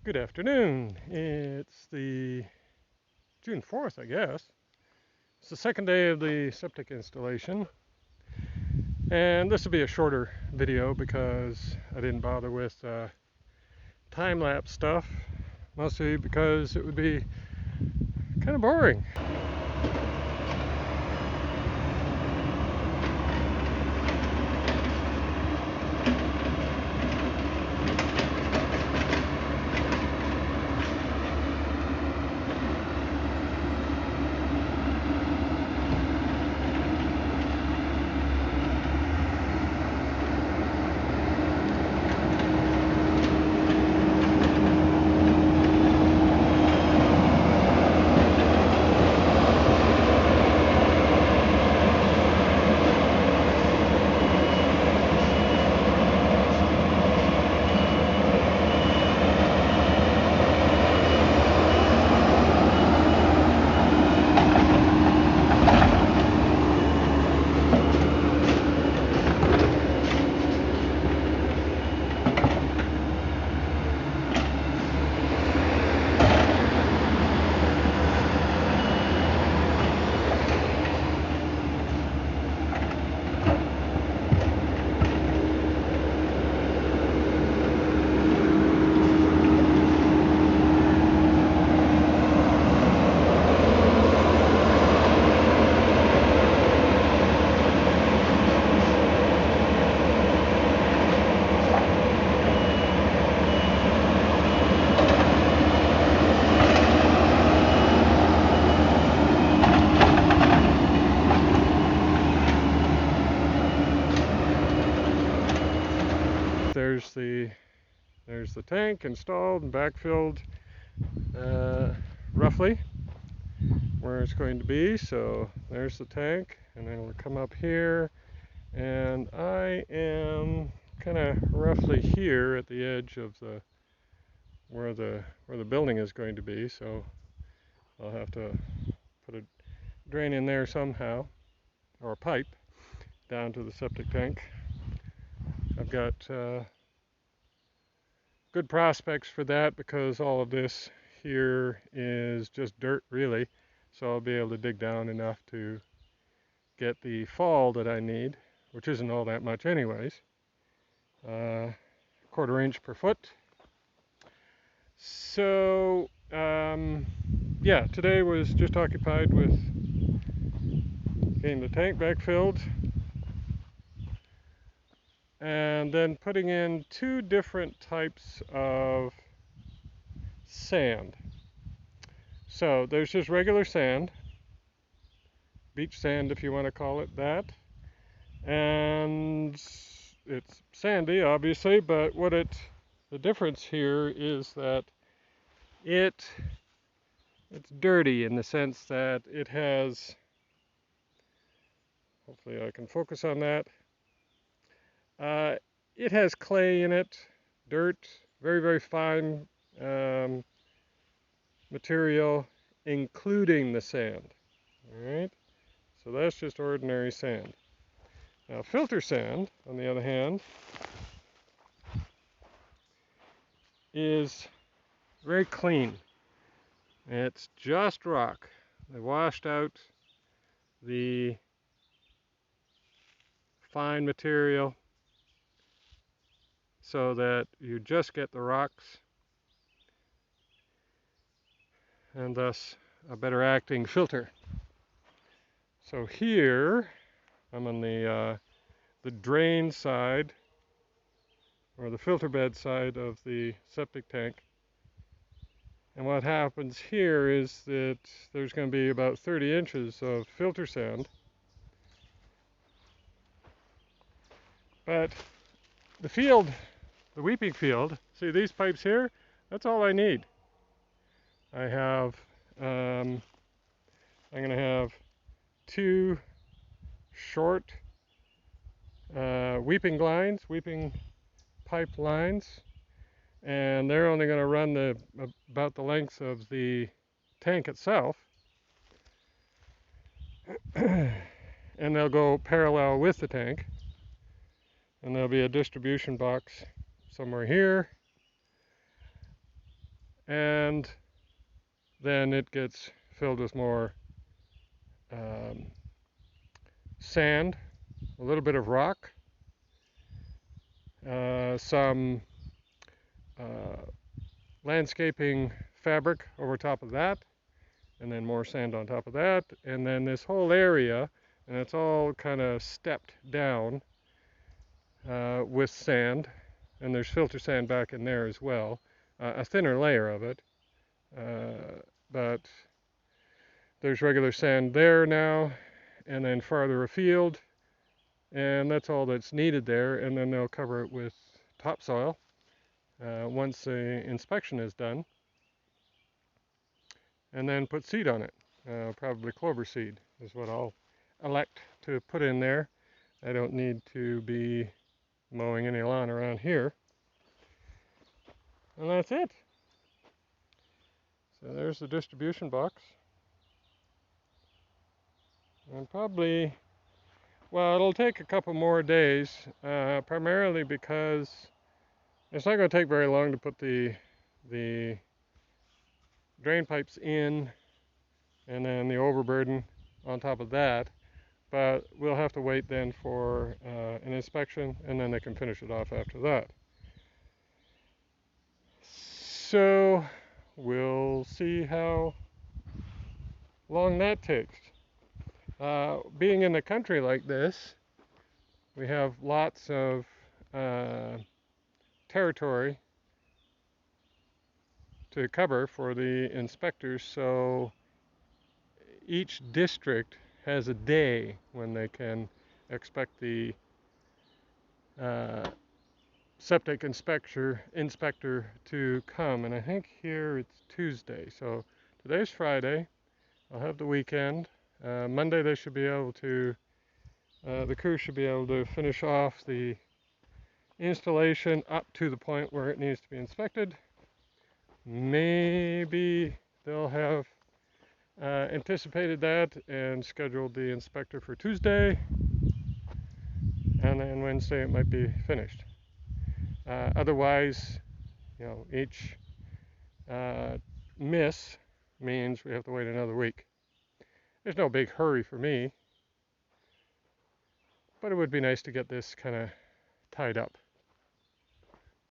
Good afternoon. It's the June 4th, I guess. It's the second day of the septic installation. And this will be a shorter video because I didn't bother with time-lapse stuff, mostly because it would be kind of boring. There's the tank installed and backfilled roughly where it's going to be. So there's the tank, and then it'll come up here, and I am kind of roughly here at the edge of the where the building is going to be. So I'll have to put a drain in there somehow, or a pipe down to the septic tank. I've got good prospects for that because all of this here is just dirt, really, so I'll be able to dig down enough to get the fall that I need, which isn't all that much anyways. 1/4 inch per foot. So yeah, today was just occupied with getting the tank backfilled and then putting in 2 different types of sand. So there's just regular sand, beach sand if you want to call it that, and it's sandy obviously, but the difference here is that it's dirty in the sense that it has, hopefully I can focus on that, it has clay in it, dirt, very, very fine material, including the sand. All right, so that's just ordinary sand. Now, filter sand, on the other hand, is very clean. It's just rock. They washed out the fine material so that you just get the rocks, and thus a better acting filter. So here I'm on the drain side, or the filter bed side of the septic tank. And what happens here is that there's going to be about 30 inches of filter sand. But the field, the weeping field, see these pipes here? That's all I need. I have, I'm going to have 2 short weeping pipe lines, and they're only going to run about the length of the tank itself. And they'll go parallel with the tank, and there'll be a distribution box somewhere here, and then it gets filled with more um, sand, a little bit of rock, some uh, landscaping fabric over top of that, and then more sand on top of that, and then this whole area, and it's all kind of stepped down with sand, and there's filter sand back in there as well, a thinner layer of it, but there's regular sand there now, and then farther afield, and that's all that's needed there, and then they'll cover it with topsoil once the inspection is done, and then put seed on it. Probably clover seed is what I'll elect to put in there. I don't need to be mowing any lawn around here. And that's it. So there's the distribution box. And probably, well, it'll take a couple more days, primarily because it's not going to take very long to put the drain pipes in and then the overburden on top of that. But we'll have to wait then for an inspection, and then they can finish it off after that. So we'll see how long that takes. Being in the country like this, we have lots of territory to cover for the inspectors, so each district has a day when they can expect the septic inspector to come, and I think here it's Tuesday, so today's Friday. I'll have the weekend. Monday they should be able to, the crew should be able to finish off the installation up to the point where it needs to be inspected. Maybe they'll have anticipated that and scheduled the inspector for Tuesday, and then Wednesday it might be finished. Otherwise, each miss means we have to wait another week. There's no big hurry for me, but it would be nice to get this kind of tied up.